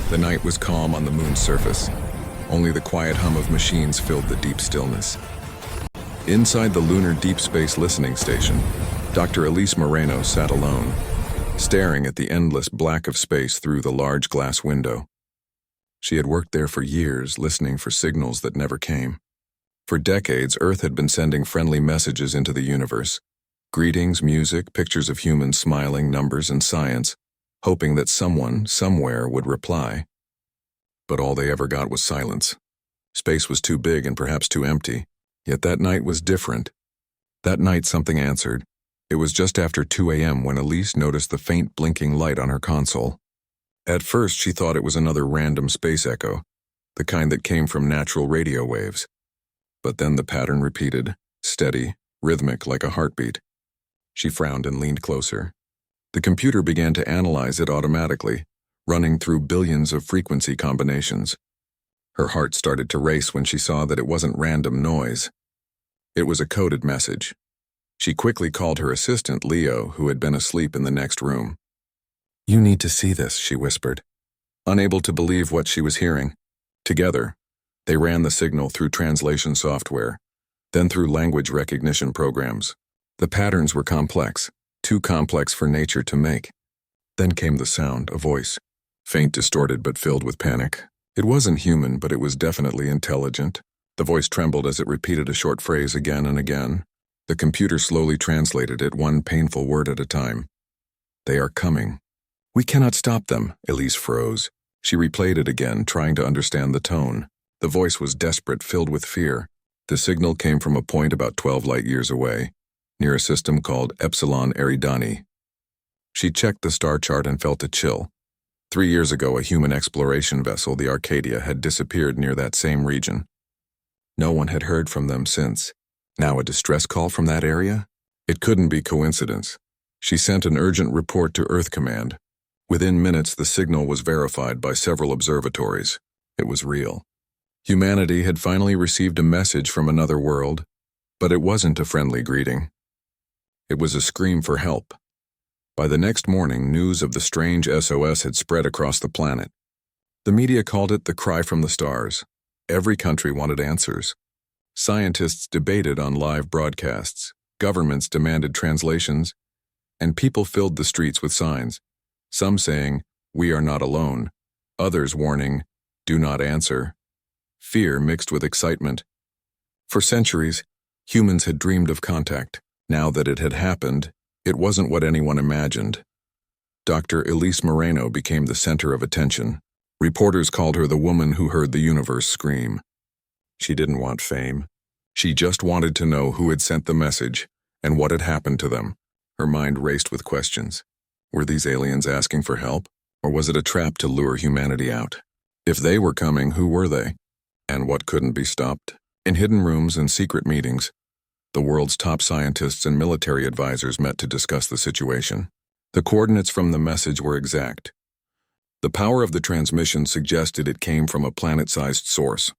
The night was calm on the moon's surface. Only the quiet hum of machines filled the deep stillness. Inside the lunar deep space listening station, Dr. Elise Moreno sat alone, staring at the endless black of space through the large glass window. She had worked there for years, listening for signals that never came. For decades, Earth had been sending friendly messages into the universe. Greetings, music, pictures of humans smiling, numbers, and science, hoping that someone, somewhere, would reply. But all they ever got was silence. Space was too big and perhaps too empty, yet that night was different. That night something answered. It was just after 2 a.m. when Elise noticed the faint blinking light on her console. At first, she thought it was another random space echo, the kind that came from natural radio waves. But then the pattern repeated, steady, rhythmic like a heartbeat. She frowned and leaned closer. The computer began to analyze it automatically, running through billions of frequency combinations. Her heart started to race when she saw that it wasn't random noise. It was a coded message. She quickly called her assistant, Leo, who had been asleep in the next room. "You need to see this," she whispered, unable to believe what she was hearing. Together, they ran the signal through translation software, then through language recognition programs. The patterns were complex, too complex for nature to make. Then came the sound, a voice, faint, distorted, but filled with panic. It wasn't human, but it was definitely intelligent. The voice trembled as it repeated a short phrase again and again. The computer slowly translated it, one painful word at a time. "They are coming." "We cannot stop them," Elise froze. She replayed it again, trying to understand the tone. The voice was desperate, filled with fear. The signal came from a point about 12 light years away, near a system called Epsilon Eridani. She checked the star chart and felt a chill. 3 years ago, a human exploration vessel, the Arcadia, had disappeared near that same region. No one had heard from them since. Now a distress call from that area? It couldn't be coincidence. She sent an urgent report to Earth Command. Within minutes, the signal was verified by several observatories. It was real. Humanity had finally received a message from another world, but it wasn't a friendly greeting. It was a scream for help. By the next morning, news of the strange SOS had spread across the planet. The media called it the cry from the stars. Every country wanted answers. Scientists debated on live broadcasts, governments demanded translations, and people filled the streets with signs, some saying, "We are not alone," others warning, "Do not answer." Fear mixed with excitement. For centuries, humans had dreamed of contact. Now that it had happened, it wasn't what anyone imagined. Dr. Elise Moreno became the center of attention. Reporters called her the woman who heard the universe scream. She didn't want fame. She just wanted to know who had sent the message and what had happened to them. Her mind raced with questions. Were these aliens asking for help, or was it a trap to lure humanity out? If they were coming, who were they? And what couldn't be stopped? In hidden rooms and secret meetings, the world's top scientists and military advisors met to discuss the situation. The coordinates from the message were exact. The power of the transmission suggested it came from a planet-sized source.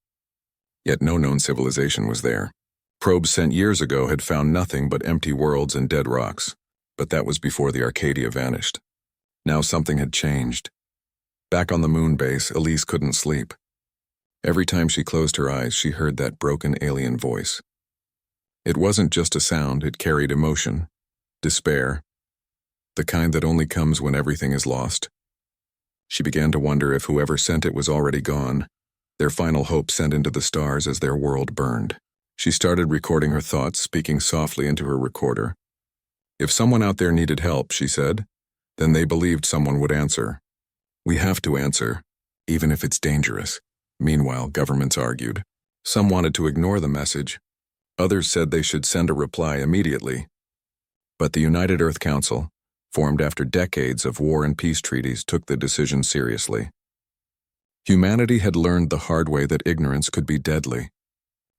Yet no known civilization was there. Probes sent years ago had found nothing but empty worlds and dead rocks. But that was before the Arcadia vanished. Now something had changed. Back on the moon base, Elise couldn't sleep. Every time she closed her eyes, she heard that broken alien voice. It wasn't just a sound, it carried emotion, despair, the kind that only comes when everything is lost. She began to wonder if whoever sent it was already gone, their final hope sent into the stars as their world burned. She started recording her thoughts, speaking softly into her recorder. If someone out there needed help, she said, then they believed someone would answer. We have to answer, even if it's dangerous. Meanwhile, governments argued. Some wanted to ignore the message. Others said they should send a reply immediately. But the United Earth Council, formed after decades of war and peace treaties, took the decision seriously. Humanity had learned the hard way that ignorance could be deadly.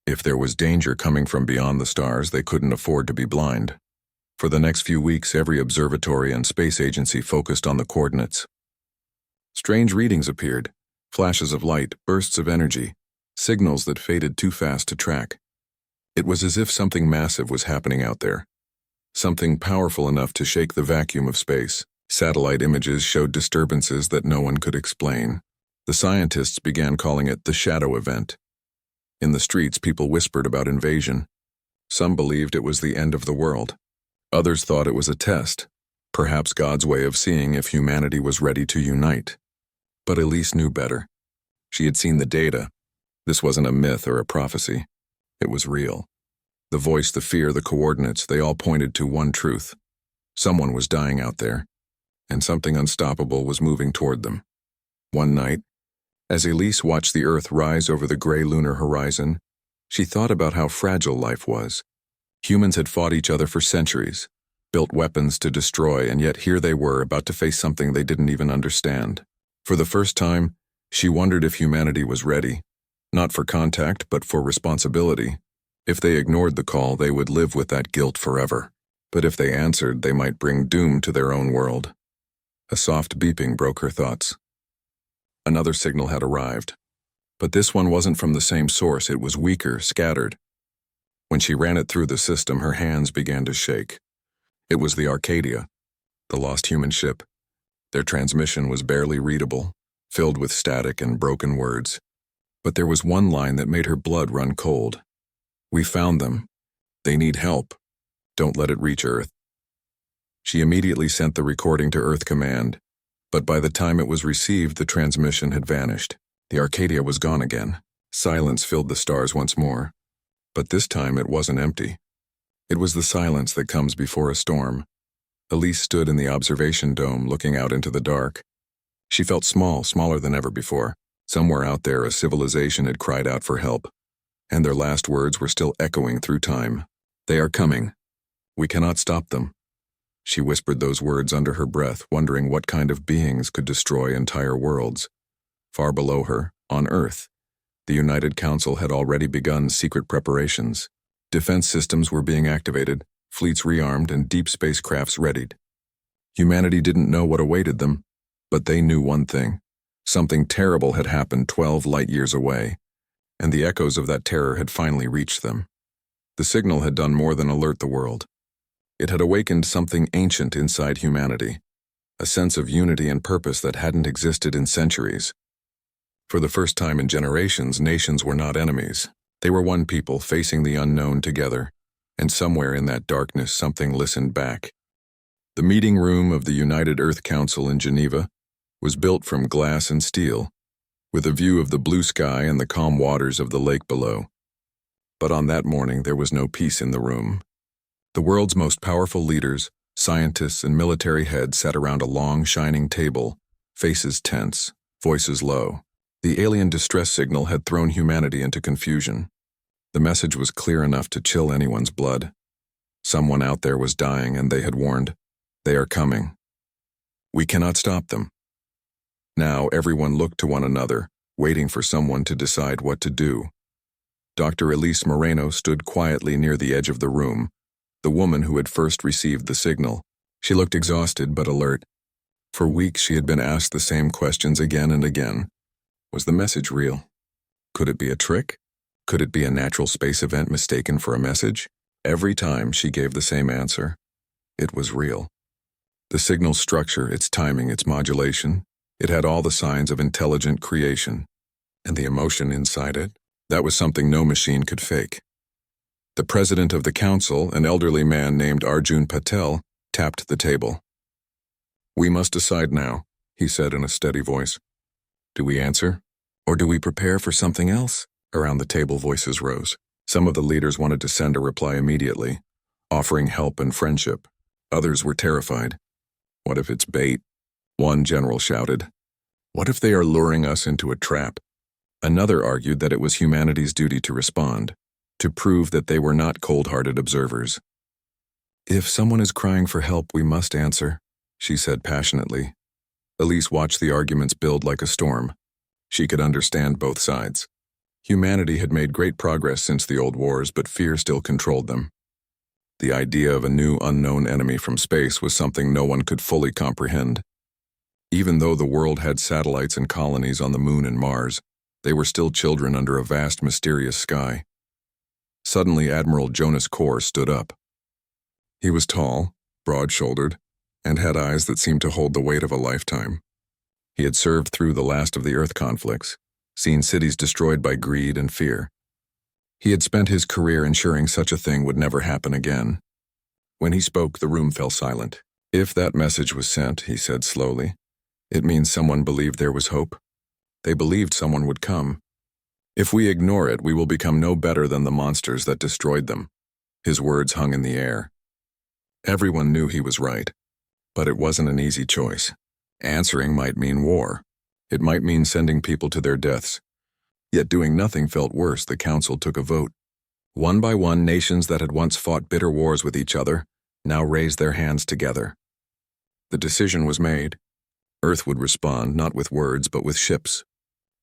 If there was danger coming from beyond the stars, they couldn't afford to be blind. For the next few weeks, every observatory and space agency focused on the coordinates. Strange readings appeared, flashes of light, bursts of energy, signals that faded too fast to track. It was as if something massive was happening out there, something powerful enough to shake the vacuum of space. Satellite images showed disturbances that no one could explain. The scientists began calling it the shadow event. In the streets, people whispered about invasion. Some believed it was the end of the world. Others thought it was a test, perhaps God's way of seeing if humanity was ready to unite. But Elise knew better. She had seen the data. This wasn't a myth or a prophecy. It was real. The voice, the fear, the coordinates, they all pointed to one truth. Someone was dying out there, and something unstoppable was moving toward them. One night, as Elise watched the Earth rise over the gray lunar horizon, she thought about how fragile life was. Humans had fought each other for centuries, built weapons to destroy, and yet here they were about to face something they didn't even understand. For the first time, she wondered if humanity was ready, not for contact, but for responsibility. If they ignored the call, they would live with that guilt forever. But if they answered, they might bring doom to their own world. A soft beeping broke her thoughts. Another signal had arrived. But this one wasn't from the same source. It was weaker, scattered. When she ran it through the system, her hands began to shake. It was the Arcadia, the lost human ship. Their transmission was barely readable, filled with static and broken words. But there was one line that made her blood run cold. "We found them. They need help. Don't let it reach Earth." She immediately sent the recording to Earth Command, but by the time it was received, the transmission had vanished. The Arcadia was gone again. Silence filled the stars once more. But this time it wasn't empty. It was the silence that comes before a storm. Elise stood in the observation dome, looking out into the dark. She felt small, smaller than ever before. Somewhere out there, a civilization had cried out for help, and their last words were still echoing through time. "They are coming. We cannot stop them." She whispered those words under her breath, wondering what kind of beings could destroy entire worlds. Far below her, on Earth, the United Council had already begun secret preparations. Defense systems were being activated, fleets rearmed, and deep space crafts readied. Humanity didn't know what awaited them, but they knew one thing. Something terrible had happened 12 light-years away, and the echoes of that terror had finally reached them. The signal had done more than alert the world. It had awakened something ancient inside humanity, a sense of unity and purpose that hadn't existed in centuries. For the first time in generations, nations were not enemies. They were one people facing the unknown together, and somewhere in that darkness something listened back. The meeting room of the United Earth Council in Geneva was built from glass and steel, with a view of the blue sky and the calm waters of the lake below. But on that morning there was no peace in the room. The world's most powerful leaders, scientists, and military heads sat around a long, shining table, faces tense, voices low. The alien distress signal had thrown humanity into confusion. The message was clear enough to chill anyone's blood. Someone out there was dying, and they had warned, "They are coming. We cannot stop them." Now everyone looked to one another, waiting for someone to decide what to do. Dr. Elise Moreno stood quietly near the edge of the room, the woman who had first received the signal. She looked exhausted but alert. For weeks she had been asked the same questions again and again. Was the message real? Could it be a trick? Could it be a natural space event mistaken for a message? Every time she gave the same answer. It was real. The signal's structure, its timing, its modulation, it had all the signs of intelligent creation. And the emotion inside it, that was something no machine could fake. The president of the council, an elderly man named Arjun Patel, tapped the table. "We must decide now," he said in a steady voice. "Do we answer, or do we prepare for something else?" Around the table voices rose. Some of the leaders wanted to send a reply immediately, offering help and friendship. Others were terrified. "What if it's bait?" One general shouted. "What if they are luring us into a trap?" Another argued that it was humanity's duty to respond, to prove that they were not cold-hearted observers. "If someone is crying for help, we must answer," she said passionately. Elise watched the arguments build like a storm. She could understand both sides. Humanity had made great progress since the old wars, but fear still controlled them. The idea of a new unknown enemy from space was something no one could fully comprehend. Even though the world had satellites and colonies on the Moon and Mars, they were still children under a vast, mysterious sky. Suddenly, Admiral Jonas Kor stood up. He was tall, broad-shouldered, and had eyes that seemed to hold the weight of a lifetime. He had served through the last of the Earth conflicts, seen cities destroyed by greed and fear. He had spent his career ensuring such a thing would never happen again. When he spoke, the room fell silent. If that message was sent, he said slowly, it means someone believed there was hope. They believed someone would come. If we ignore it, we will become no better than the monsters that destroyed them. His words hung in the air. Everyone knew he was right, but it wasn't an easy choice. Answering might mean war. It might mean sending people to their deaths. Yet doing nothing felt worse. The council took a vote. One by one, nations that had once fought bitter wars with each other now raised their hands together. The decision was made. Earth would respond not with words but with ships.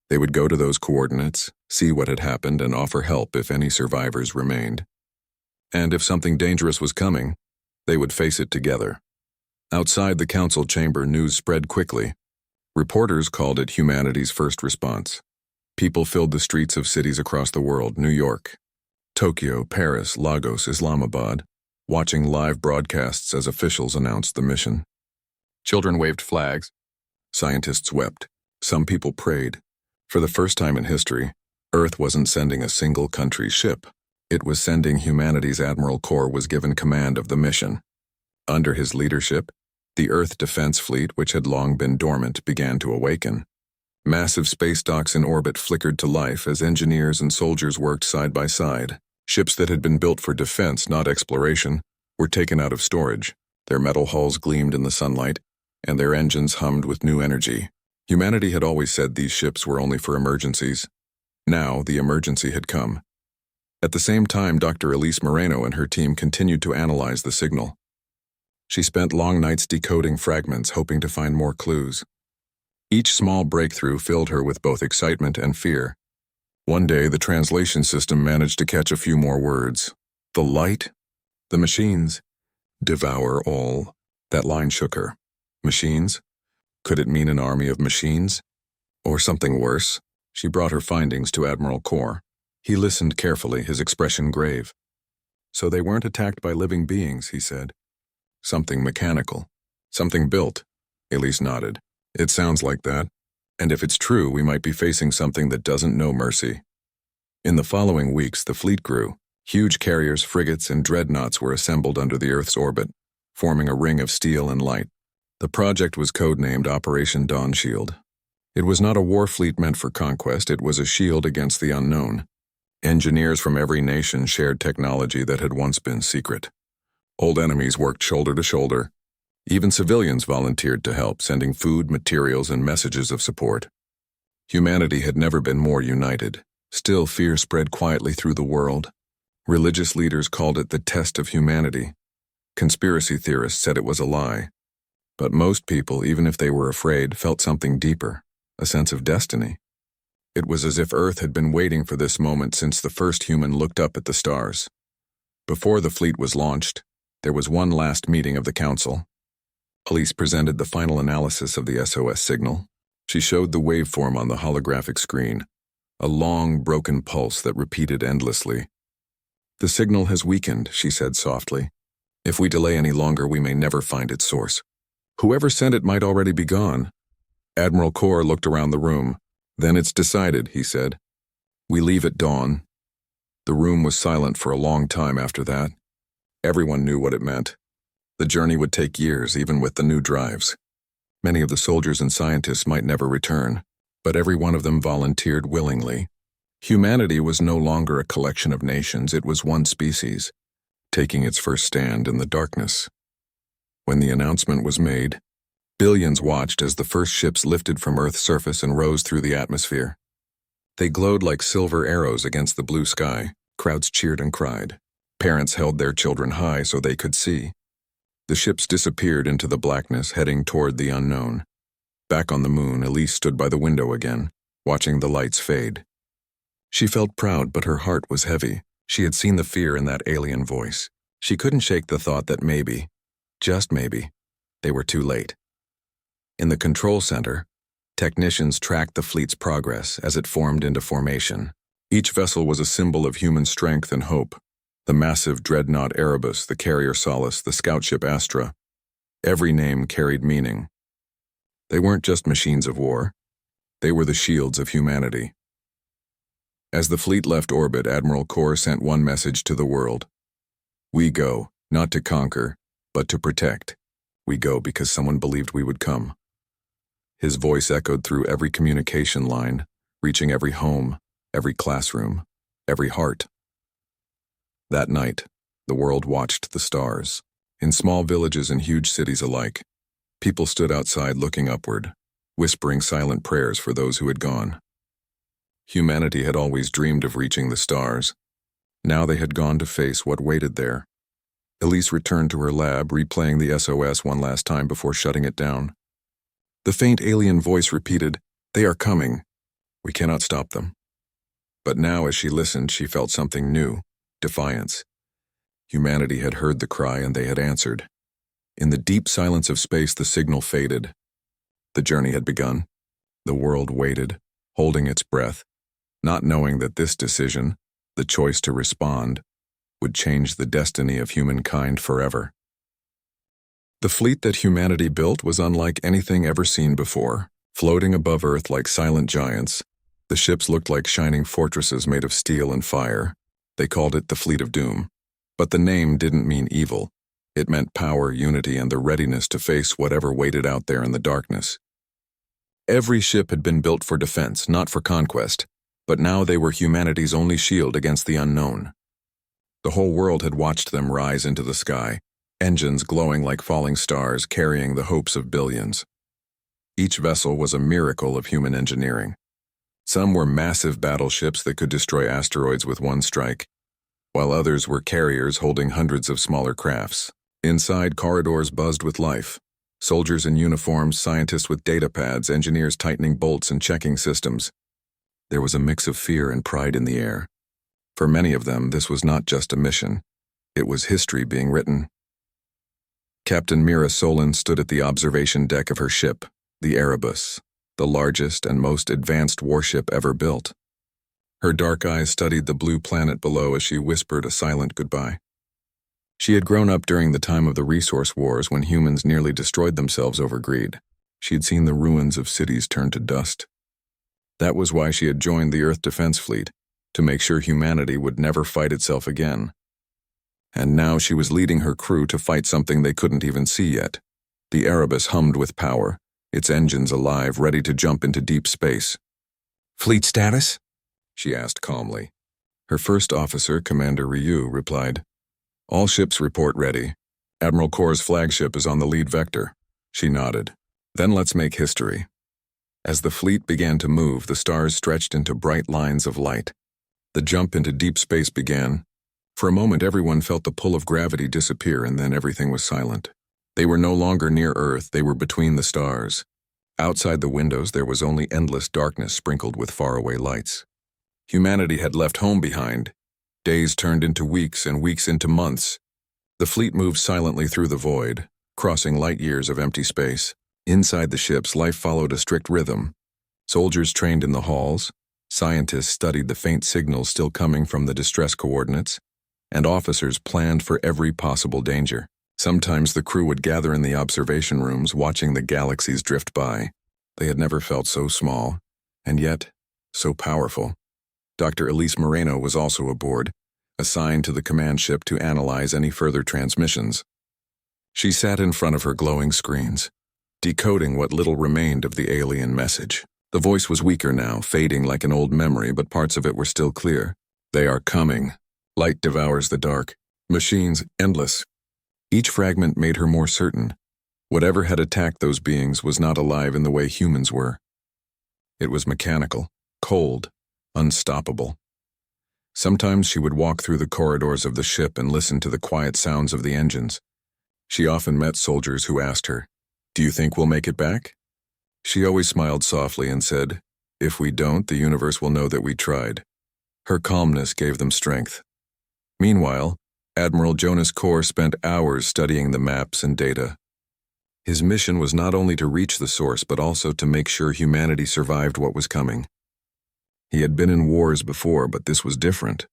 They would go to those coordinates, see what had happened, and offer help if any survivors remained. And if something dangerous was coming, they would face it together. Outside the council chamber, news spread quickly. Reporters called it humanity's first response. People filled the streets of cities across the world, New York, Tokyo, Paris, Lagos, Islamabad, watching live broadcasts as officials announced the mission. Children waved flags. Scientists wept. Some people prayed. For the first time in history, Earth wasn't sending a single country's ship. It was sending humanity's Admiral Corps was given command of the mission. Under his leadership, the Earth Defense Fleet, which had long been dormant, began to awaken. Massive space docks in orbit flickered to life as engineers and soldiers worked side by side. Ships that had been built for defense, not exploration, were taken out of storage. Their metal hulls gleamed in the sunlight, and their engines hummed with new energy. Humanity had always said these ships were only for emergencies. Now, the emergency had come. At the same time, Dr. Elise Moreno and her team continued to analyze the signal. She spent long nights decoding fragments, hoping to find more clues. Each small breakthrough filled her with both excitement and fear. One day, the translation system managed to catch a few more words. The light, the machines, devour all. That line shook her. Machines? Could it mean an army of machines? Or something worse? She brought her findings to Admiral Corps. He listened carefully, his expression grave. So they weren't attacked by living beings, he said. Something mechanical. Something built. Elise nodded. It sounds like that. And if it's true, we might be facing something that doesn't know mercy. In the following weeks, the fleet grew. Huge carriers, frigates, and dreadnoughts were assembled under the Earth's orbit, forming a ring of steel and light. The project was codenamed Operation Dawn Shield. It was not a war fleet meant for conquest, it was a shield against the unknown. Engineers from every nation shared technology that had once been secret. Old enemies worked shoulder to shoulder. Even civilians volunteered to help, sending food, materials, and messages of support. Humanity had never been more united. Still, fear spread quietly through the world. Religious leaders called it the test of humanity. Conspiracy theorists said it was a lie. But most people, even if they were afraid, felt something deeper, a sense of destiny. It was as if Earth had been waiting for this moment since the first human looked up at the stars. Before the fleet was launched, there was one last meeting of the council. Elise presented the final analysis of the SOS signal. She showed the waveform on the holographic screen, a long, broken pulse that repeated endlessly. The signal has weakened, she said softly. If we delay any longer, we may never find its source. Whoever sent it might already be gone. Admiral Corps looked around the room. Then it's decided, he said. We leave at dawn. The room was silent for a long time after that. Everyone knew what it meant. The journey would take years, even with the new drives. Many of the soldiers and scientists might never return, but every one of them volunteered willingly. Humanity was no longer a collection of nations, it was one species, taking its first stand in the darkness. When the announcement was made, billions watched as the first ships lifted from Earth's surface and rose through the atmosphere. They glowed like silver arrows against the blue sky. Crowds cheered and cried. Parents held their children high so they could see. The ships disappeared into the blackness, heading toward the unknown. Back on the moon, Elise stood by the window again, watching the lights fade. She felt proud, but her heart was heavy. She had seen the fear in that alien voice. She couldn't shake the thought that maybe, just maybe, they were too late. In the control center, technicians tracked the fleet's progress as it formed into formation. Each vessel was a symbol of human strength and hope. The massive dreadnought Erebus, the carrier Solace, the scout ship Astra. Every name carried meaning. They weren't just machines of war. They were the shields of humanity. As the fleet left orbit, Admiral Kor sent one message to the world. We go, not to conquer, but to protect. We go because someone believed we would come. His voice echoed through every communication line, reaching every home, every classroom, every heart. That night, the world watched the stars. In small villages and huge cities alike, people stood outside looking upward, whispering silent prayers for those who had gone. Humanity had always dreamed of reaching the stars. Now they had gone to face what waited there. Elise returned to her lab, replaying the SOS one last time before shutting it down. The faint alien voice repeated, "They are coming. We cannot stop them." But now, as she listened, she felt something new, defiance. Humanity had heard the cry and they had answered. In the deep silence of space, the signal faded. The journey had begun. The world waited, holding its breath, not knowing that this decision, the choice to respond, would change the destiny of humankind forever. The fleet that humanity built was unlike anything ever seen before. Floating above Earth like silent giants, the ships looked like shining fortresses made of steel and fire. They called it the Fleet of Doom. But the name didn't mean evil. It meant power, unity, and the readiness to face whatever waited out there in the darkness. Every ship had been built for defense, not for conquest, but now they were humanity's only shield against the unknown. The whole world had watched them rise into the sky, engines glowing like falling stars carrying the hopes of billions. Each vessel was a miracle of human engineering. Some were massive battleships that could destroy asteroids with one strike, while others were carriers holding hundreds of smaller crafts. Inside, corridors buzzed with life. Soldiers in uniforms, scientists with data pads, engineers tightening bolts and checking systems. There was a mix of fear and pride in the air. For many of them, this was not just a mission. It was history being written. Captain Mira Solon stood at the observation deck of her ship, the Erebus, the largest and most advanced warship ever built. Her dark eyes studied the blue planet below as she whispered a silent goodbye. She had grown up during the time of the resource wars when humans nearly destroyed themselves over greed. She had seen the ruins of cities turn to dust. That was why she had joined the Earth Defense Fleet, to make sure humanity would never fight itself again. And now she was leading her crew to fight something they couldn't even see yet. The Erebus hummed with power, its engines alive, ready to jump into deep space. "Fleet status?" she asked calmly. Her first officer, Commander Ryu, replied, "All ships report ready. Admiral Kor's flagship is on the lead vector." She nodded. "Then let's make history." As the fleet began to move, the stars stretched into bright lines of light. The jump into deep space began. For a moment, everyone felt the pull of gravity disappear, and then everything was silent. They were no longer near Earth, they were between the stars. Outside the windows, there was only endless darkness sprinkled with faraway lights. Humanity had left home behind. Days turned into weeks and weeks into months. The fleet moved silently through the void, crossing light years of empty space. Inside the ships, life followed a strict rhythm. Soldiers trained in the halls, scientists studied the faint signals still coming from the distress coordinates, and officers planned for every possible danger. Sometimes the crew would gather in the observation rooms, watching the galaxies drift by. They had never felt so small, and yet so powerful. Dr. Elise Moreno was also aboard, assigned to the command ship to analyze any further transmissions. She sat in front of her glowing screens, decoding what little remained of the alien message. The voice was weaker now, fading like an old memory, but parts of it were still clear. "They are coming. Light devours the dark. Machines, endless." Each fragment made her more certain. Whatever had attacked those beings was not alive in the way humans were. It was mechanical, cold, unstoppable. Sometimes she would walk through the corridors of the ship and listen to the quiet sounds of the engines. She often met soldiers who asked her, "Do you think we'll make it back?" She always smiled softly and said, "If we don't, the universe will know that we tried." Her calmness gave them strength. Meanwhile, Admiral Jonas Kor spent hours studying the maps and data. His mission was not only to reach the source, but also to make sure humanity survived what was coming. He had been in wars before, but this was different.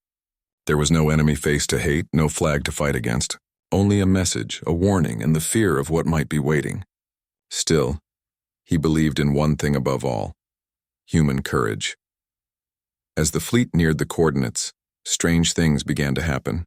There was no enemy face to hate, no flag to fight against, only a message, a warning, and the fear of what might be waiting. Still, He believed in one thing above all: human courage. As the fleet neared the coordinates, strange things began to happen.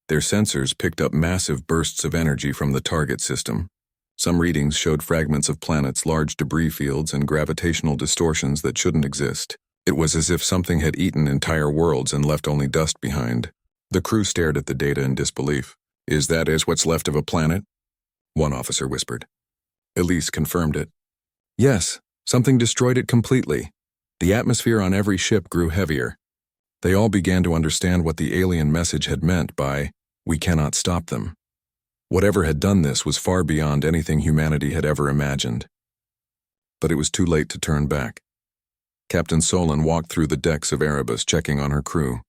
Their sensors picked up massive bursts of energy from the target system. Some readings showed fragments of planets, large debris fields, and gravitational distortions that shouldn't exist. It was as if something had eaten entire worlds and left only dust behind. The crew stared at the data in disbelief. "Is that what's left of a planet?" one officer whispered. Elise confirmed it. "Yes, something destroyed it completely. The atmosphere on every ship grew heavier." They all began to understand what the alien message had meant by, "We cannot stop them." Whatever had done this was far beyond anything humanity had ever imagined. But it was too late to turn back. Captain Solon walked through the decks of Erebus, checking on her crew.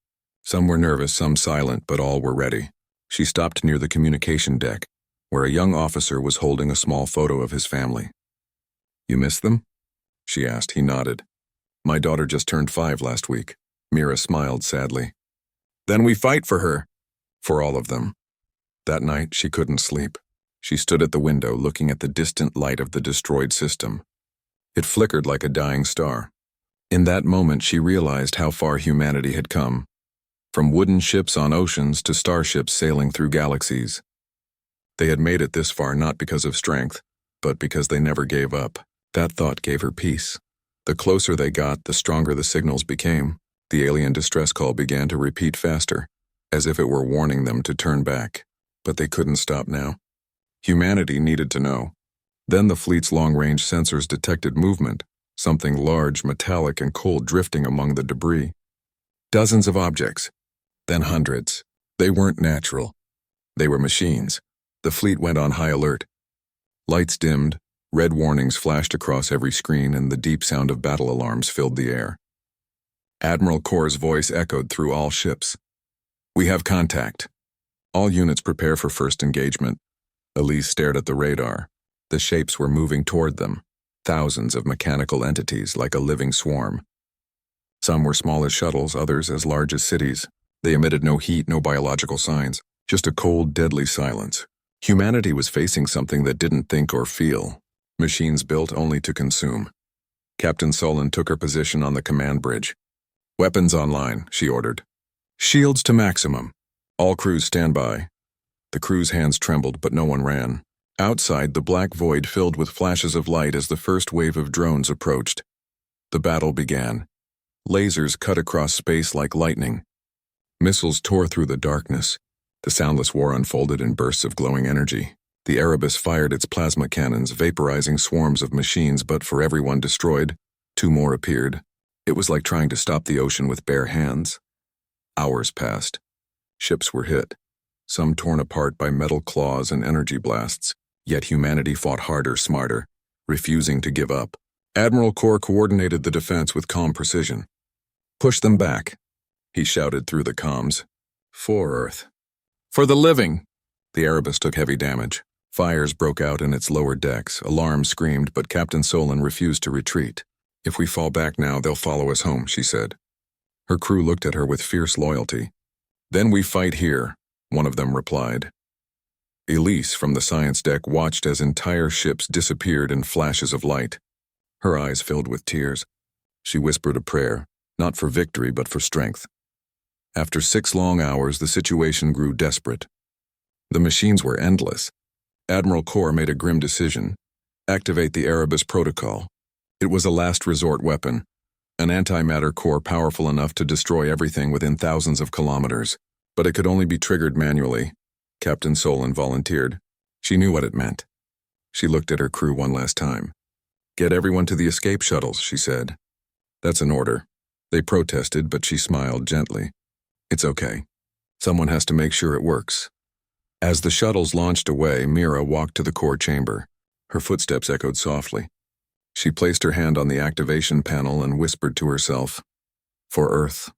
Some were nervous, some silent, but all were ready. She stopped near the communication deck, where a young officer was holding a small photo of his family. "You miss them?" she asked. He nodded. "My daughter just turned 5 last week." Mira smiled sadly. "Then we fight for her." For all of them. That night, she couldn't sleep. She stood at the window, looking at the distant light of the destroyed system. It flickered like a dying star. In that moment, she realized how far humanity had come. From wooden ships on oceans to starships sailing through galaxies. They had made it this far not because of strength, but because they never gave up. That thought gave her peace. The closer they got, the stronger the signals became. The alien distress call began to repeat faster, as if it were warning them to turn back. But they couldn't stop now. Humanity needed to know. Then the fleet's long-range sensors detected movement, something large, metallic, and cold drifting among the debris. Dozens of objects, then hundreds. They weren't natural. They were machines. The fleet went on high alert. Lights dimmed, red warnings flashed across every screen, and the deep sound of battle alarms filled the air. Admiral Kor's voice echoed through all ships. "We have contact. All units prepare for first engagement." Elise stared at the radar. The shapes were moving toward them, thousands of mechanical entities like a living swarm. Some were small as shuttles, others as large as cities. They emitted no heat, no biological signs, just a cold, deadly silence. Humanity was facing something that didn't think or feel, machines built only to consume. Captain Solon took her position on the command bridge. "Weapons online," she ordered. "Shields to maximum. All crews stand by." The crew's hands trembled, but no one ran. Outside, the black void filled with flashes of light as the first wave of drones approached. The battle began. Lasers cut across space like lightning. Missiles tore through the darkness. The soundless war unfolded in bursts of glowing energy. The Erebus fired its plasma cannons, vaporizing swarms of machines, but for every one destroyed, 2 more appeared. It was like trying to stop the ocean with bare hands. Hours passed. Ships were hit, some torn apart by metal claws and energy blasts, yet humanity fought harder, smarter, refusing to give up. Admiral Kor coordinated the defense with calm precision. "Push them back," he shouted through the comms. "For Earth. For the living!" The Erebus took heavy damage. Fires broke out in its lower decks, alarms screamed, but Captain Solon refused to retreat. "If we fall back now, they'll follow us home," she said. Her crew looked at her with fierce loyalty. "Then we fight here," one of them replied. Elise, from the science deck, watched as entire ships disappeared in flashes of light. Her eyes filled with tears. She whispered a prayer, not for victory but for strength. After 6 long hours, the situation grew desperate. The machines were endless. Admiral Kor made a grim decision: activate the Erebus protocol. It was a last resort weapon, an antimatter core powerful enough to destroy everything within thousands of kilometers. But it could only be triggered manually. Captain Solon volunteered. She knew what it meant. She looked at her crew one last time. "Get everyone to the escape shuttles," she said. "That's an order." They protested, but she smiled gently. "It's okay. Someone has to make sure it works." As the shuttles launched away, Mira walked to the core chamber. Her footsteps echoed softly. She placed her hand on the activation panel and whispered to herself, "For Earth,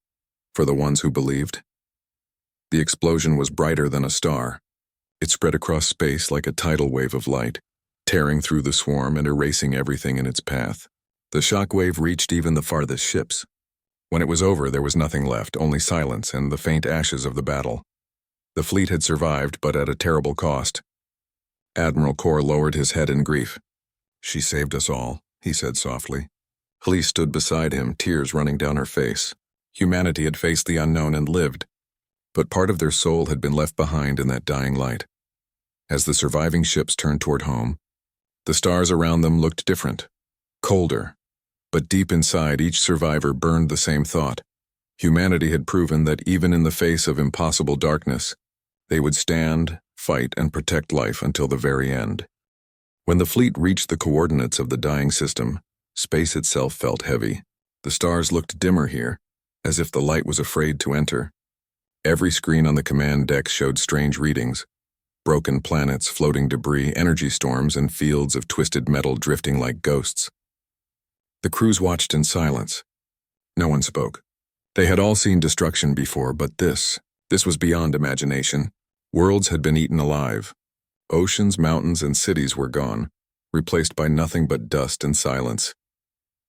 for the ones who believed." The explosion was brighter than a star. It spread across space like a tidal wave of light, tearing through the swarm and erasing everything in its path. The shockwave reached even the farthest ships. When it was over, there was nothing left, only silence and the faint ashes of the battle. The fleet had survived, but at a terrible cost. Admiral Kor lowered his head in grief. "She saved us all," he said softly. Elise stood beside him, tears running down her face. Humanity had faced the unknown and lived, but part of their soul had been left behind in that dying light. As the surviving ships turned toward home, the stars around them looked different, colder, but deep inside each survivor burned the same thought. Humanity had proven that even in the face of impossible darkness, they would stand, fight, and protect life until the very end. When the fleet reached the coordinates of the dying system, space itself felt heavy. The stars looked dimmer here, as if the light was afraid to enter. Every screen on the command deck showed strange readings: broken planets, floating debris, energy storms, and fields of twisted metal drifting like ghosts. The crews watched in silence. No one spoke. They had all seen destruction before, but this was beyond imagination. Worlds had been eaten alive. Oceans, mountains, and cities were gone, replaced by nothing but dust and silence.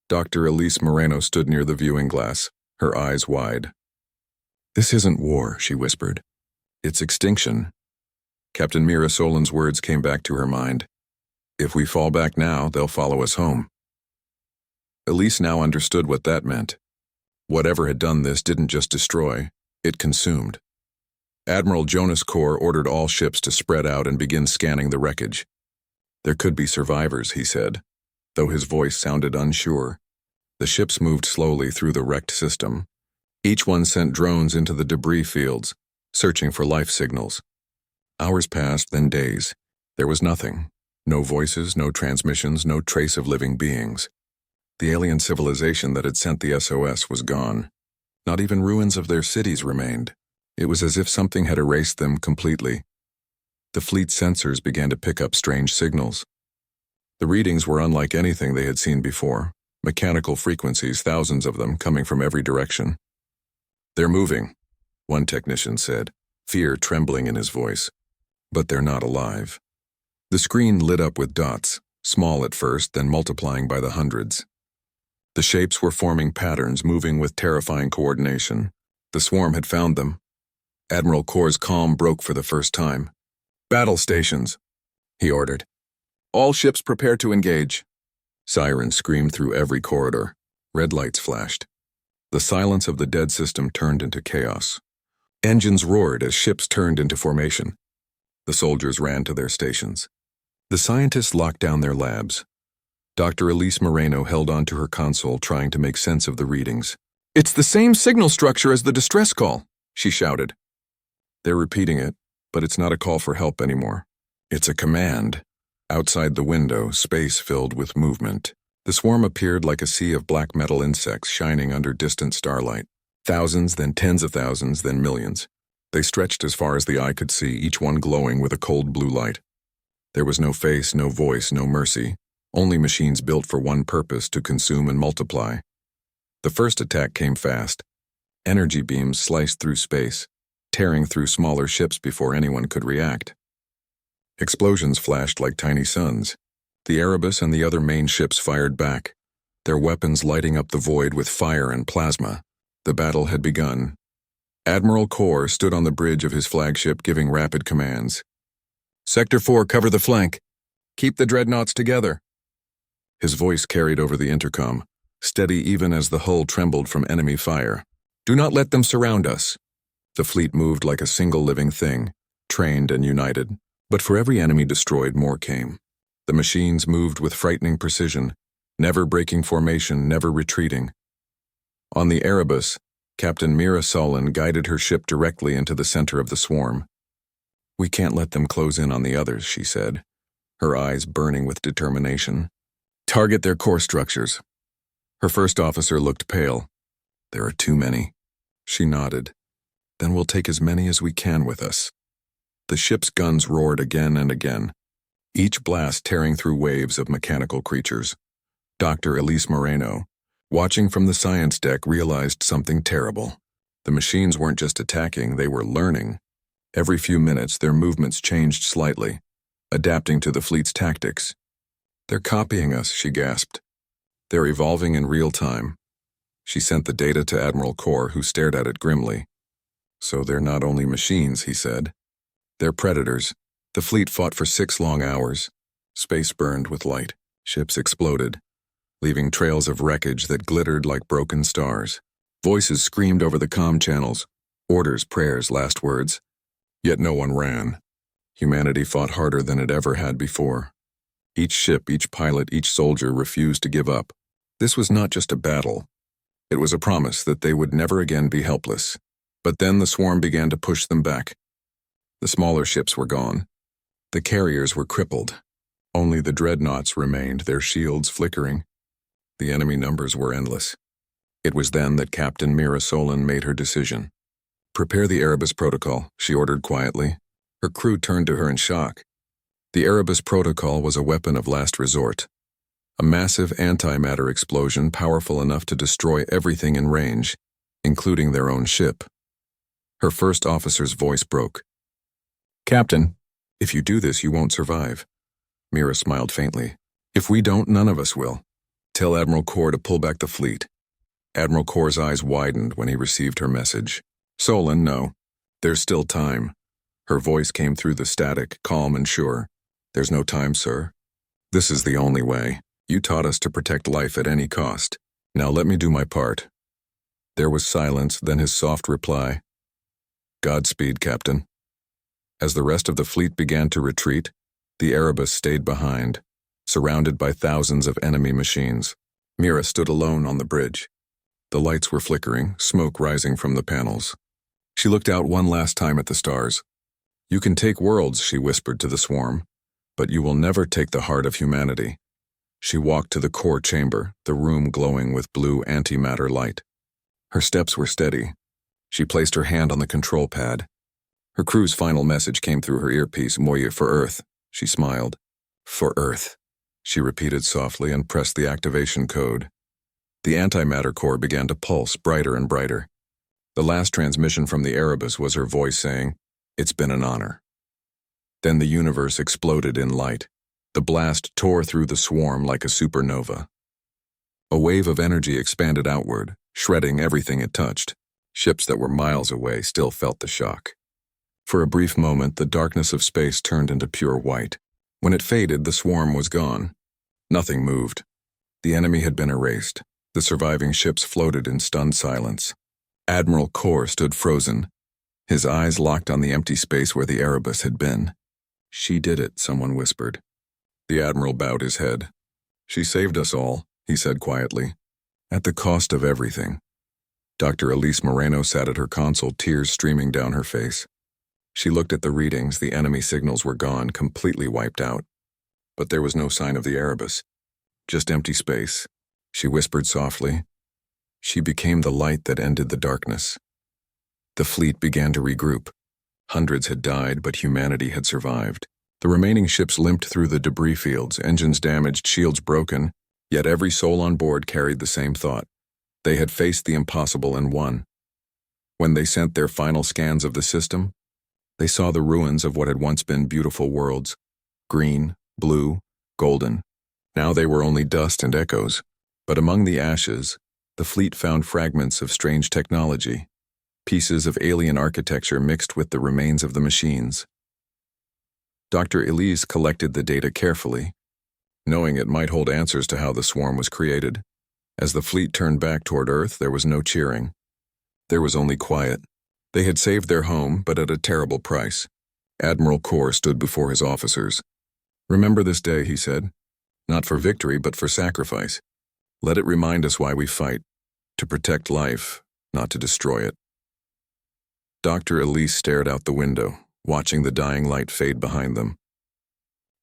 Dr. Elise Moreno stood near the viewing glass, her eyes wide. "This isn't war," she whispered. "It's extinction." Captain Mira Solin's words came back to her mind. "If we fall back now, they'll follow us home." Elise now understood what that meant. Whatever had done this didn't just destroy, it consumed. Admiral Jonas Corr ordered all ships to spread out and begin scanning the wreckage. There could be survivors, he said, though his voice sounded unsure. The ships moved slowly through the wrecked system. Each one sent drones into the debris fields, searching for life signals. Hours passed, then days. There was nothing. No voices, no transmissions, no trace of living beings. The alien civilization that had sent the SOS was gone. Not even ruins of their cities remained. It was as if something had erased them completely. The fleet's sensors began to pick up strange signals. The readings were unlike anything they had seen before. Mechanical frequencies, thousands of them, coming from every direction. "They're moving," one technician said, fear trembling in his voice. "But they're not alive." The screen lit up with dots, small at first, then multiplying by the hundreds. The shapes were forming patterns, moving with terrifying coordination. The swarm had found them. Admiral Corr's calm broke for the first time. "Battle stations," he ordered. "All ships prepare to engage." Sirens screamed through every corridor. Red lights flashed. The silence of the dead system turned into chaos. Engines roared as ships turned into formation. The soldiers ran to their stations. The scientists locked down their labs. Dr. Elise Moreno held onto her console, trying to make sense of the readings. "It's the same signal structure as the distress call," she shouted. "They're repeating it, but it's not a call for help anymore. It's a command." Outside the window, space filled with movement. The swarm appeared like a sea of black metal insects shining under distant starlight. Thousands, then tens of thousands, then millions. They stretched as far as the eye could see, each one glowing with a cold blue light. There was no face, no voice, no mercy. Only machines built for one purpose: to consume and multiply. The first attack came fast. Energy beams sliced through space, tearing through smaller ships before anyone could react. Explosions flashed like tiny suns. The Erebus and the other main ships fired back, their weapons lighting up the void with fire and plasma. The battle had begun. Admiral Corr stood on the bridge of his flagship, giving rapid commands. "Sector 4, cover the flank. Keep the dreadnoughts together." His voice carried over the intercom, steady even as the hull trembled from enemy fire. "Do not let them surround us." The fleet moved like a single living thing, trained and united. But for every enemy destroyed, more came. The machines moved with frightening precision, never breaking formation, never retreating. On the Erebus, Captain Mira Solin guided her ship directly into the center of the swarm. "We can't let them close in on the others," she said, her eyes burning with determination. "Target their core structures." Her first officer looked pale. "There are too many." She nodded. "Then we'll take as many as we can with us." The ship's guns roared again and again, each blast tearing through waves of mechanical creatures. Dr. Elise Moreno, watching from the science deck, realized something terrible. The machines weren't just attacking, they were learning. Every few minutes, their movements changed slightly, adapting to the fleet's tactics. "They're copying us," she gasped. "They're evolving in real time." She sent the data to Admiral Corr, who stared at it grimly. "So they're not only machines," he said. "They're predators." The fleet fought for 6 long hours. Space burned with light. Ships exploded. leaving trails of wreckage that glittered like broken stars. Voices screamed over the comm channels, orders, prayers, last words. Yet no one ran. Humanity fought harder than it ever had before. Each ship, each pilot, each soldier refused to give up. This was not just a battle. It was a promise that they would never again be helpless. But then the swarm began to push them back. The smaller ships were gone. The carriers were crippled. Only the dreadnoughts remained, their shields flickering. The enemy numbers were endless. It was then that Captain Mira Solon made her decision. "Prepare the Erebus Protocol," she ordered quietly. Her crew turned to her in shock. The Erebus Protocol was a weapon of last resort. A massive antimatter explosion powerful enough to destroy everything in range, including their own ship. Her first officer's voice broke. "Captain, if you do this, you won't survive." Mira smiled faintly. "If we don't, none of us will. Tell Admiral Kor to pull back the fleet." Admiral Kor's eyes widened when he received her message. "Solon, no. There's still time." Her voice came through the static, calm and sure. "There's no time, sir. This is the only way. You taught us to protect life at any cost. Now let me do my part." There was silence, then his soft reply. "Godspeed, Captain." As the rest of the fleet began to retreat, the Erebus stayed behind, surrounded by thousands of enemy machines. Mira stood alone on the bridge. The lights were flickering, smoke rising from the panels. She looked out one last time at the stars. "You can take worlds," she whispered to the swarm, "but you will never take the heart of humanity." She walked to the core chamber, the room glowing with blue antimatter light. Her steps were steady. She placed her hand on the control pad. Her crew's final message came through her earpiece. "Moya for Earth." She smiled. "For Earth," she repeated softly and pressed the activation code. The antimatter core began to pulse brighter and brighter. The last transmission from the Erebus was her voice saying, "It's been an honor." Then the universe exploded in light. The blast tore through the swarm like a supernova. A wave of energy expanded outward, shredding everything it touched. Ships that were miles away still felt the shock. For a brief moment, the darkness of space turned into pure white. When it faded, the swarm was gone. Nothing moved. The enemy had been erased. The surviving ships floated in stunned silence. Admiral Kor stood frozen, his eyes locked on the empty space where the Erebus had been. "She did it," someone whispered. The Admiral bowed his head. "She saved us all," he said quietly, "at the cost of everything." Dr. Elise Moreno sat at her console, tears streaming down her face. She looked at the readings. The enemy signals were gone, completely wiped out. But there was no sign of the Erebus. Just empty space. She whispered softly. She became the light that ended the darkness. The fleet began to regroup. Hundreds had died, but humanity had survived. The remaining ships limped through the debris fields, engines damaged, shields broken, yet every soul on board carried the same thought. They had faced the impossible and won. When they sent their final scans of the system, they saw the ruins of what had once been beautiful worlds. Green, blue, golden. Now they were only dust and echoes. But among the ashes, the fleet found fragments of strange technology, pieces of alien architecture mixed with the remains of the machines. Dr. Elise collected the data carefully, knowing it might hold answers to how the swarm was created. As the fleet turned back toward Earth, there was no cheering. There was only quiet. They had saved their home, but at a terrible price. Admiral Kor stood before his officers. "Remember this day," he said. "Not for victory, but for sacrifice. Let it remind us why we fight. To protect life, not to destroy it." Dr. Elise stared out the window, watching the dying light fade behind them.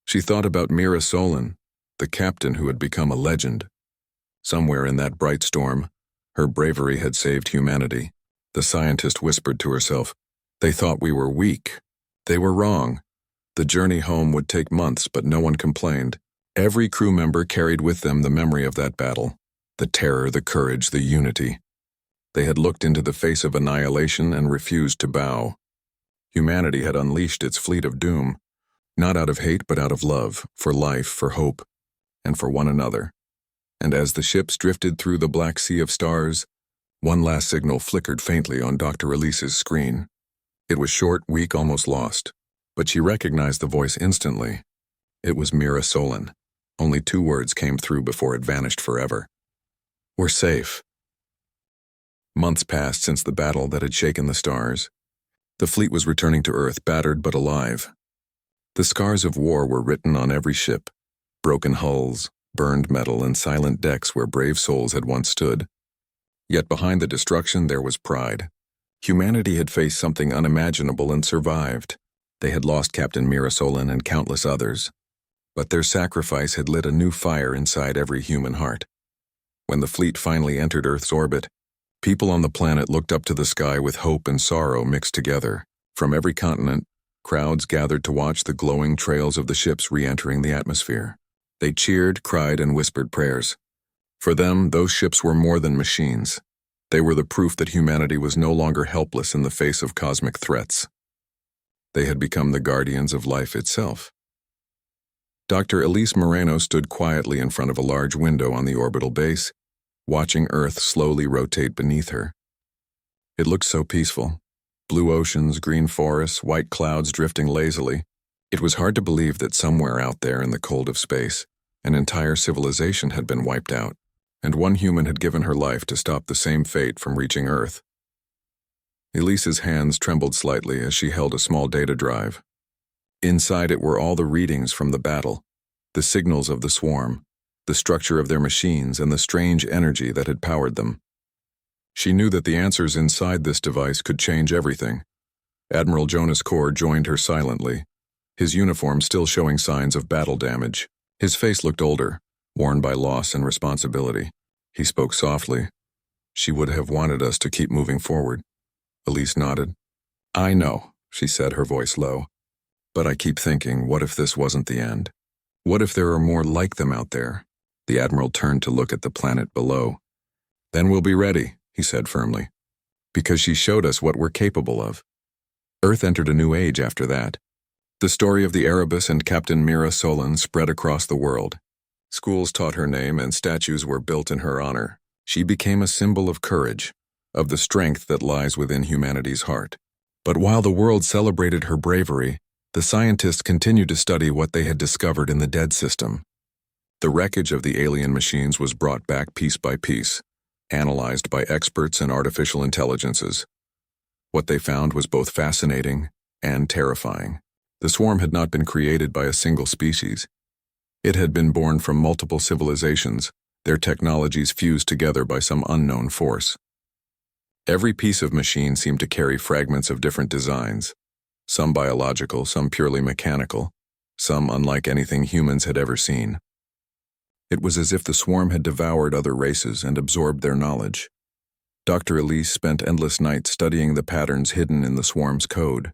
She thought about Mira Solon, the captain who had become a legend. Somewhere in that bright storm, her bravery had saved humanity. The scientist whispered to herself, "They thought we were weak. They were wrong." The journey home would take months, but no one complained. Every crew member carried with them the memory of that battle, the terror, the courage, the unity. They had looked into the face of annihilation and refused to bow. Humanity had unleashed its fleet of doom, not out of hate but out of love, for life, for hope, and for one another. And as the ships drifted through the black sea of stars, one last signal flickered faintly on Dr. Elise's screen. It was short, weak, almost lost, but she recognized the voice instantly. It was Mira Solon, Only 2 words came through before it vanished forever. We're safe. Months passed since the battle that had shaken the stars. The fleet was returning to Earth, battered but alive. The scars of war were written on every ship, broken hulls, burned metal, and silent decks where brave souls had once stood. Yet behind the destruction there was pride. Humanity had faced something unimaginable and survived. They had lost Captain Mirasolin and countless others. But their sacrifice had lit a new fire inside every human heart. When the fleet finally entered Earth's orbit, people on the planet looked up to the sky with hope and sorrow mixed together. From every continent, crowds gathered to watch the glowing trails of the ships re-entering the atmosphere. They cheered, cried, and whispered prayers. For them, those ships were more than machines. They were the proof that humanity was no longer helpless in the face of cosmic threats. They had become the guardians of life itself. Dr. Elise Moreno stood quietly in front of a large window on the orbital base, watching Earth slowly rotate beneath her. It looked so peaceful. Blue oceans, green forests, white clouds drifting lazily. It was hard to believe that somewhere out there in the cold of space, an entire civilization had been wiped out, and one human had given her life to stop the same fate from reaching Earth. Elise's hands trembled slightly as she held a small data drive. Inside it were all the readings from the battle, the signals of the swarm, the structure of their machines, and the strange energy that had powered them. She knew that the answers inside this device could change everything. Admiral Jonas Core joined her silently, his uniform still showing signs of battle damage. His face looked older, worn by loss and responsibility. He spoke softly. She would have wanted us to keep moving forward. Elise nodded. I know, she said, her voice low. But I keep thinking, what if this wasn't the end? What if there are more like them out there? The Admiral turned to look at the planet below. Then we'll be ready, he said firmly. Because she showed us what we're capable of. Earth entered a new age after that. The story of the Erebus and Captain Mira Solon spread across the world. Schools taught her name and statues were built in her honor. She became a symbol of courage, of the strength that lies within humanity's heart. But while the world celebrated her bravery, the scientists continued to study what they had discovered in the dead system. The wreckage of the alien machines was brought back piece by piece, analyzed by experts and artificial intelligences. What they found was both fascinating and terrifying. The swarm had not been created by a single species. It had been born from multiple civilizations, their technologies fused together by some unknown force. Every piece of machine seemed to carry fragments of different designs, some biological, some purely mechanical, some unlike anything humans had ever seen. It was as if the swarm had devoured other races and absorbed their knowledge. Dr. Elise spent endless nights studying the patterns hidden in the swarm's code.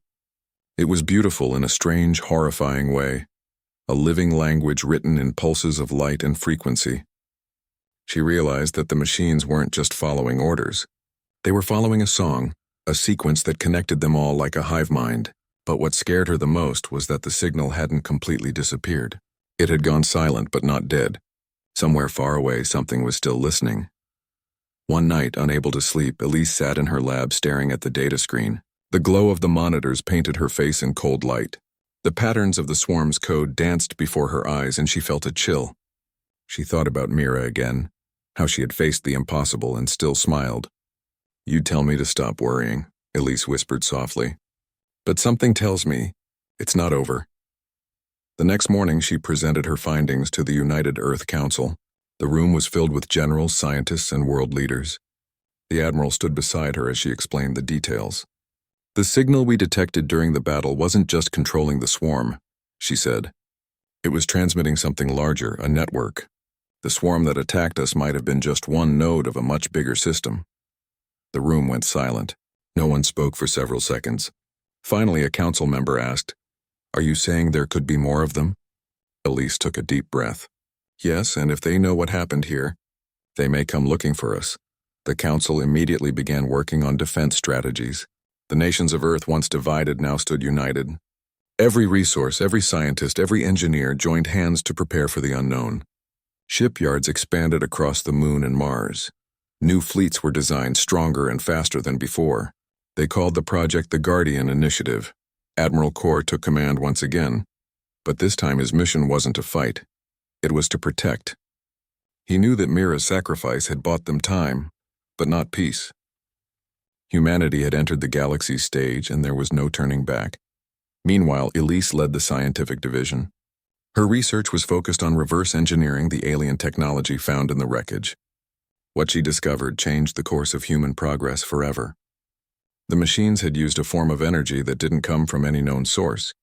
It was beautiful in a strange, horrifying way, a living language written in pulses of light and frequency. She realized that the machines weren't just following orders. They were following a song, a sequence that connected them all like a hive mind. But what scared her the most was that the signal hadn't completely disappeared. It had gone silent but not dead. Somewhere far away, something was still listening. One night, unable to sleep, Elise sat in her lab staring at the data screen. The glow of the monitors painted her face in cold light. The patterns of the swarm's code danced before her eyes and she felt a chill. She thought about Mira again, how she had faced the impossible and still smiled. "You'd tell me to stop worrying," Elise whispered softly. "But something tells me it's not over." The next morning she presented her findings to the United Earth Council. The room was filled with generals, scientists, and world leaders. The Admiral stood beside her as she explained the details. "The signal we detected during the battle wasn't just controlling the swarm," she said. "It was transmitting something larger, a network. The swarm that attacked us might have been just one node of a much bigger system." The room went silent. No one spoke for several seconds. Finally, a council member asked, "Are you saying there could be more of them?" Elise took a deep breath. "Yes, and if they know what happened here, they may come looking for us." The council immediately began working on defense strategies. The nations of Earth, once divided, now stood united. Every resource, every scientist, every engineer joined hands to prepare for the unknown. Shipyards expanded across the Moon and Mars. New fleets were designed stronger and faster than before. They called the project the Guardian Initiative. Admiral Core took command once again, but this time his mission wasn't to fight. It was to protect. He knew that Mira's sacrifice had bought them time, but not peace. Humanity had entered the galaxy's stage, and there was no turning back. Meanwhile, Elise led the scientific division. Her research was focused on reverse engineering the alien technology found in the wreckage. What she discovered changed the course of human progress forever. The machines had used a form of energy that didn't come from any known source.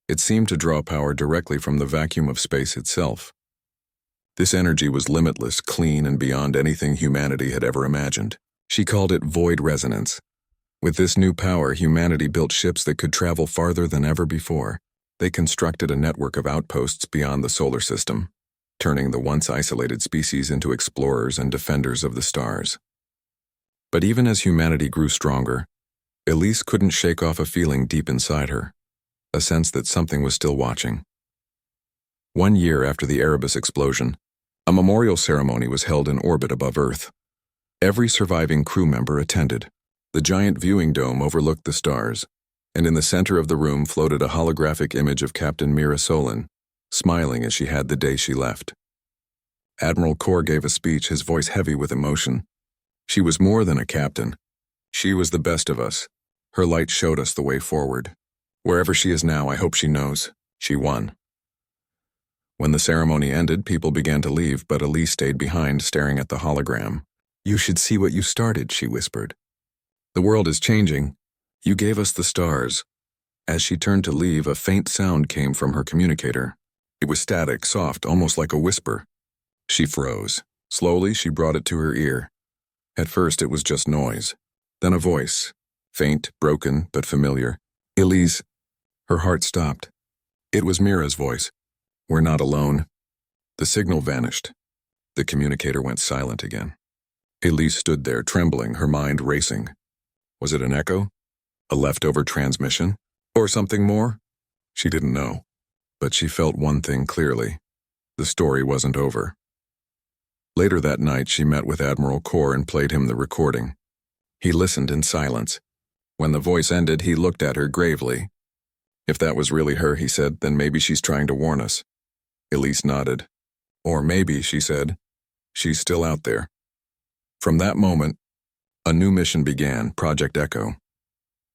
It seemed to draw power directly from the vacuum of space itself. This energy was limitless, clean, and beyond anything humanity had ever imagined. She called it void resonance. With this new power, humanity built ships that could travel farther than ever before. They constructed a network of outposts beyond the solar system, turning the once isolated species into explorers and defenders of the stars. But even as humanity grew stronger, Elise couldn't shake off a feeling deep inside her, a sense that something was still watching. 1 year after the Erebus explosion, a memorial ceremony was held in orbit above Earth. Every surviving crew member attended. The giant viewing dome overlooked the stars, and in the center of the room floated a holographic image of Captain Mira Solin, smiling as she had the day she left. Admiral Kor gave a speech, his voice heavy with emotion. She was more than a captain. She was the best of us. Her light showed us the way forward. Wherever she is now, I hope she knows. She won. When the ceremony ended, people began to leave, but Elise stayed behind, staring at the hologram. "You should see what you started," she whispered. "The world is changing. You gave us the stars." As she turned to leave, a faint sound came from her communicator. It was static, soft, almost like a whisper. She froze. Slowly, she brought it to her ear. At first, it was just noise. Then a voice. Faint, broken, but familiar. "Elise." Her heart stopped. It was Mira's voice. "We're not alone." The signal vanished. The communicator went silent again. Elise stood there, trembling, her mind racing. Was it an echo? A leftover transmission? Or something more? She didn't know. But she felt one thing clearly. The story wasn't over. Later that night, she met with Admiral Kor and played him the recording. He listened in silence. When the voice ended, he looked at her gravely. "If that was really her," he said, "then maybe she's trying to warn us." Elise nodded. "Or maybe," she said, "she's still out there." From that moment, a new mission began, Project Echo.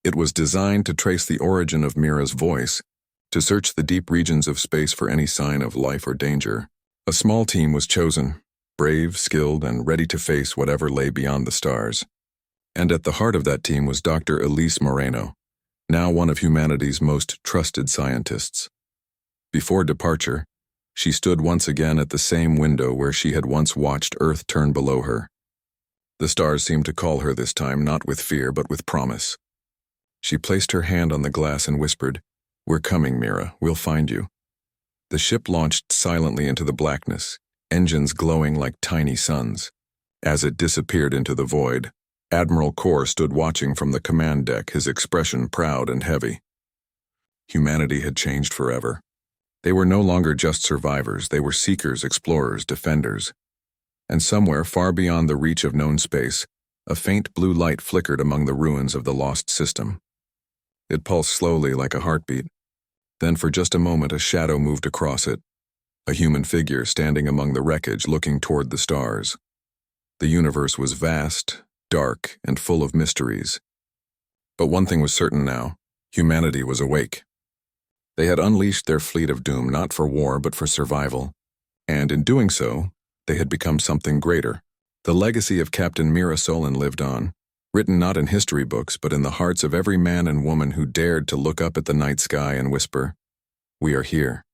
It was designed to trace the origin of Mira's voice, to search the deep regions of space for any sign of life or danger. A small team was chosen, brave, skilled, and ready to face whatever lay beyond the stars. And at the heart of that team was Dr. Elise Moreno, now one of humanity's most trusted scientists. Before departure, she stood once again at the same window where she had once watched Earth turn below her. The stars seemed to call her this time, not with fear, but with promise. She placed her hand on the glass and whispered, "We're coming, Mira. We'll find you." The ship launched silently into the blackness, engines glowing like tiny suns. As it disappeared into the void, Admiral Kor stood watching from the command deck, his expression proud and heavy. Humanity had changed forever. They were no longer just survivors, they were seekers, explorers, defenders. And somewhere far beyond the reach of known space, a faint blue light flickered among the ruins of the lost system. It pulsed slowly like a heartbeat. Then for just a moment a shadow moved across it, a human figure standing among the wreckage looking toward the stars. The universe was vast, dark, and full of mysteries. But one thing was certain now: humanity was awake. They had unleashed their fleet of doom not for war but for survival, and in doing so, they had become something greater. The legacy of Captain Mira Solin lived on, written not in history books but in the hearts of every man and woman who dared to look up at the night sky and whisper, "We are here."